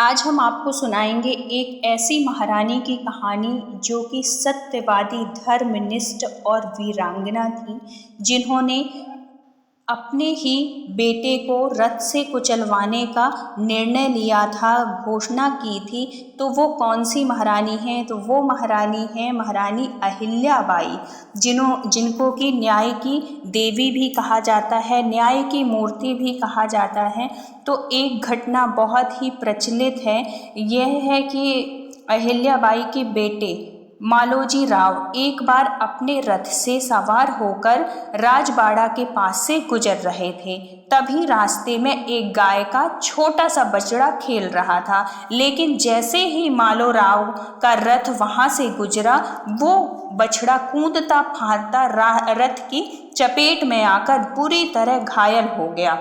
आज हम आपको सुनाएंगे एक ऐसी महारानी की कहानी जो कि सत्यवादी, धर्मनिष्ठ और वीरांगना थी, जिन्होंने अपने ही बेटे को रथ से कुचलवाने का निर्णय लिया था, घोषणा की थी। तो वो कौन सी महारानी है? तो वो महारानी है महारानी अहिल्याबाई, जिनको कि न्याय की देवी भी कहा जाता है, न्याय की मूर्ति भी कहा जाता है। तो एक घटना बहुत ही प्रचलित है, यह है कि अहिल्याबाई के बेटे मालोजी राव एक बार अपने रथ से सवार होकर राजबाड़ा के पास से गुजर रहे थे। तभी रास्ते में एक गाय का छोटा सा बछड़ा खेल रहा था, लेकिन जैसे ही मालो राव का रथ वहां से गुजरा, वो बछड़ा कूदता फांदता रथ की चपेट में आकर बुरी तरह घायल हो गया।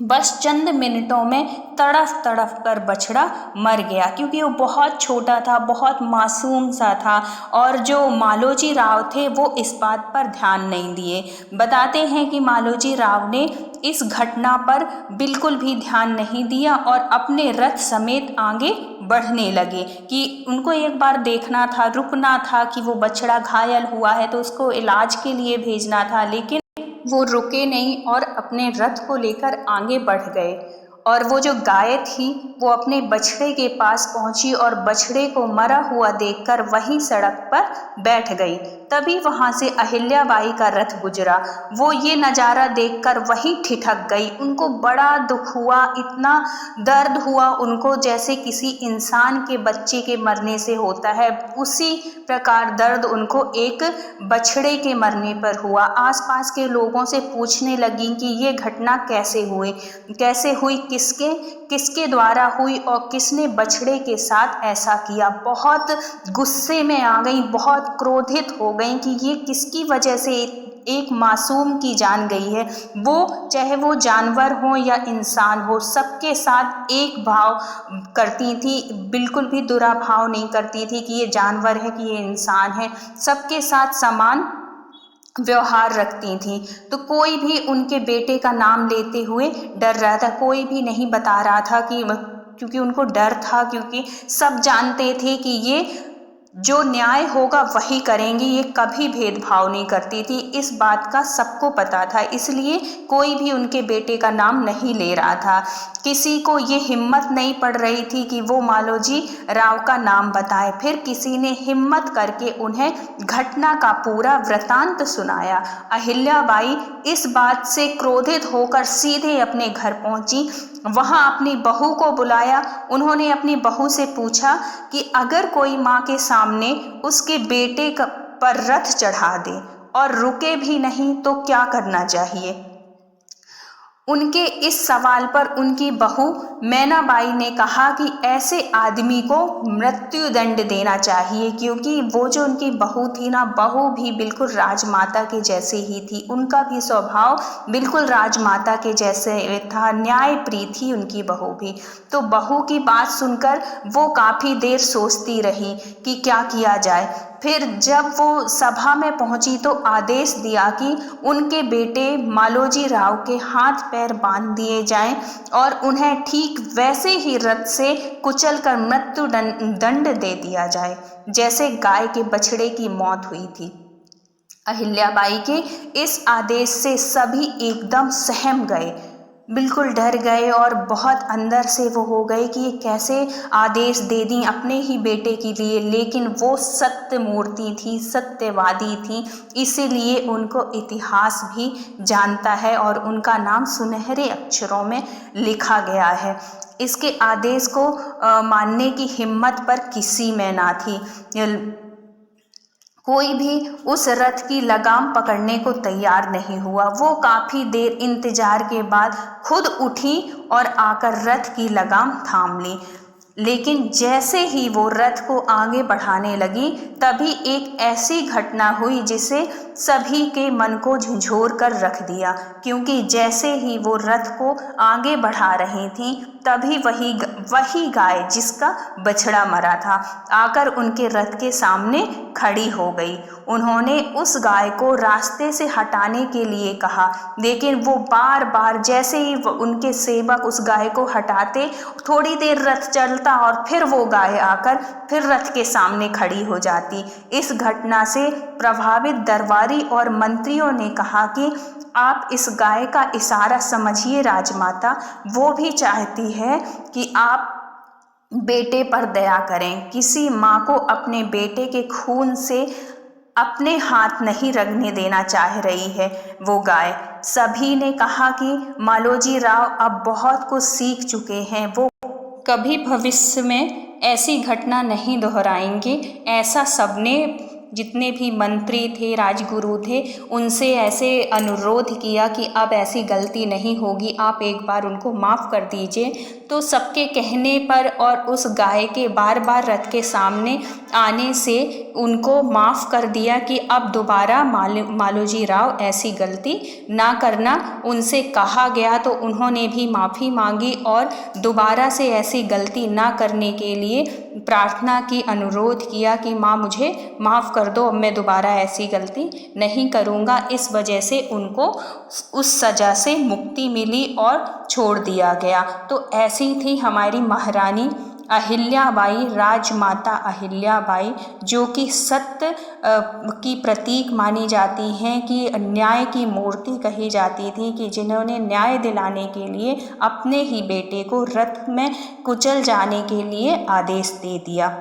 बस चंद मिनटों में तड़फ तड़फ कर बछड़ा मर गया, क्योंकि वो बहुत छोटा था, बहुत मासूम सा था। और जो मालोजी राव थे वो इस बात पर ध्यान नहीं दिए। बताते हैं कि मालोजी राव ने इस घटना पर बिल्कुल भी ध्यान नहीं दिया और अपने रथ समेत आगे बढ़ने लगे कि उनको एक बार देखना था, रुकना था कि वो बछड़ा घायल हुआ है तो उसको इलाज के लिए भेजना था। लेकिन वो रुके नहीं और अपने रथ को लेकर आगे बढ़ गए। और वो जो गाय थी वो अपने बछड़े के पास पहुंची और बछड़े को मरा हुआ देखकर वहीं सड़क पर बैठ गई। तभी वहां से अहिल्याबाई का रथ गुजरा। वो ये नज़ारा देखकर वहीं ठिठक गई। उनको बड़ा दुख हुआ, इतना दर्द हुआ उनको, जैसे किसी इंसान के बच्चे के मरने से होता है, उसी प्रकार दर्द उनको एक बछड़े के मरने पर हुआ। आसपास के लोगों से पूछने लगी कि ये घटना कैसे हुई, किसके द्वारा हुई और किसने बछड़े के साथ ऐसा किया। बहुत गुस्से में आ गई, बहुत क्रोधित हो गई कि ये किसकी वजह से एक मासूम की जान गई है। वो चाहे वो जानवर हो या इंसान हो, सबके साथ एक भाव करती थी, बिल्कुल भी बुरा भाव नहीं करती थी कि ये जानवर है कि ये इंसान है। सबके साथ समान व्यवहार रखती थी। तो कोई भी उनके बेटे का नाम लेते हुए डर रहा था, कोई भी नहीं बता रहा था कि, क्योंकि उनको डर था, क्योंकि सब जानते थे कि ये जो न्याय होगा वही करेंगी, ये कभी भेदभाव नहीं करती थी। इस बात का सबको पता था, इसलिए कोई भी उनके बेटे का नाम नहीं ले रहा था। किसी को ये हिम्मत नहीं पड़ रही थी कि वो मालोजी राव का नाम बताए। फिर किसी ने हिम्मत करके उन्हें घटना का पूरा वृतांत सुनाया। अहिल्याबाई इस बात से क्रोधित होकर सीधे अपने घर पहुंची। वहां अपनी बहू को बुलाया। उन्होंने अपनी बहू से पूछा कि अगर कोई माँ के सामने उसके बेटे पर रथ चढ़ा दे और रुके भी नहीं तो क्या करना चाहिए। उनके इस सवाल पर उनकी बहू मैनाबाई ने कहा कि ऐसे आदमी को मृत्यु दंड देना चाहिए, क्योंकि वो जो उनकी बहू थी ना, बहू भी बिल्कुल राजमाता के जैसे ही थी। उनका भी स्वभाव बिल्कुल राजमाता के जैसे था, न्यायप्रिय थी उनकी बहू भी। तो बहू की बात सुनकर वो काफ़ी देर सोचती रही कि क्या किया जाए। फिर जब वो सभा में पहुंची तो आदेश दिया कि उनके बेटे मालोजी राव के हाथ पैर बांध दिए जाएं और उन्हें ठीक वैसे ही रथ से कुचलकर मृत्यु दंड दे दिया जाए, जैसे गाय के बछड़े की मौत हुई थी। अहिल्याबाई के इस आदेश से सभी एकदम सहम गए, बिल्कुल डर गए और बहुत अंदर से वो हो गए कि ये कैसे आदेश दे दी अपने ही बेटे के लिए। लेकिन वो सत्य मूर्ति थी, सत्यवादी थी, इसीलिए उनको इतिहास भी जानता है और उनका नाम सुनहरे अक्षरों में लिखा गया है। इसके आदेश को मानने की हिम्मत पर किसी में ना थी। कोई भी उस रथ की लगाम पकड़ने को तैयार नहीं हुआ। वो काफ़ी देर इंतजार के बाद खुद उठी और आकर रथ की लगाम थाम ली। लेकिन जैसे ही वो रथ को आगे बढ़ाने लगी, तभी एक ऐसी घटना हुई जिसे सभी के मन को झंझोर कर रख दिया, क्योंकि जैसे ही वो रथ को आगे बढ़ा रही थी, तभी वही गाय जिसका बछड़ा मरा था आकर उनके रथ के सामने खड़ी हो गई। उन्होंने उस गाय को रास्ते से हटाने के लिए कहा, लेकिन वो बार बार जैसे ही उनके सेवक उस गाय को हटाते, थोड़ी देर रथ चलता और फिर वो गाय आकर फिर रथ के सामने खड़ी हो जाती। इस घटना से प्रभावित दरबारी और मंत्रियों ने कहा कि आप इस गाय का इशारा समझिए राजमाता, वो भी चाहती है कि आप बेटे पर दया करें। किसी माँ को अपने बेटे के खून से अपने हाथ नहीं रगने देना चाह रही है वो गाय। सभी ने कहा कि मालोजी राव अब बहुत कुछ सीख चुके हैं, वो कभी भविष्य में ऐसी घटना नहीं दोहराएंगे। ऐसा सबने, जितने भी मंत्री थे, राजगुरु थे, उनसे ऐसे अनुरोध किया कि अब ऐसी गलती नहीं होगी, आप एक बार उनको माफ़ कर दीजिए। तो सबके कहने पर और उस गाय के बार बार रथ के सामने आने से उनको माफ़ कर दिया कि अब दोबारा मालोजी राव ऐसी गलती ना करना। उनसे कहा गया तो उन्होंने भी माफ़ी मांगी और दोबारा से ऐसी गलती ना करने के लिए प्रार्थना की, अनुरोध किया कि माँ मुझे माफ़ कर दो, अब मैं दोबारा ऐसी गलती नहीं करूँगा। इस वजह से उनको उस सज़ा से मुक्ति मिली और छोड़ दिया गया। तो ऐसी थी हमारी महारानी अहिल्याबाई, राजमाता अहिल्याबाई, जो कि सत्य की प्रतीक मानी जाती हैं, कि न्याय की मूर्ति कही जाती थी, कि जिन्होंने न्याय दिलाने के लिए अपने ही बेटे को रथ में कुचल जाने के लिए आदेश दे दिया।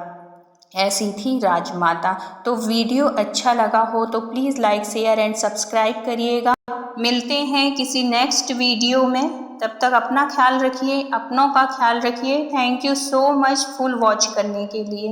ऐसी थी राजमाता। तो वीडियो अच्छा लगा हो तो please like, share and subscribe करिएगा। मिलते हैं किसी नेक्स्ट वीडियो में, तब तक अपना ख्याल रखिए, अपनों का ख्याल रखिए। Thank you so much full watch करने के लिए।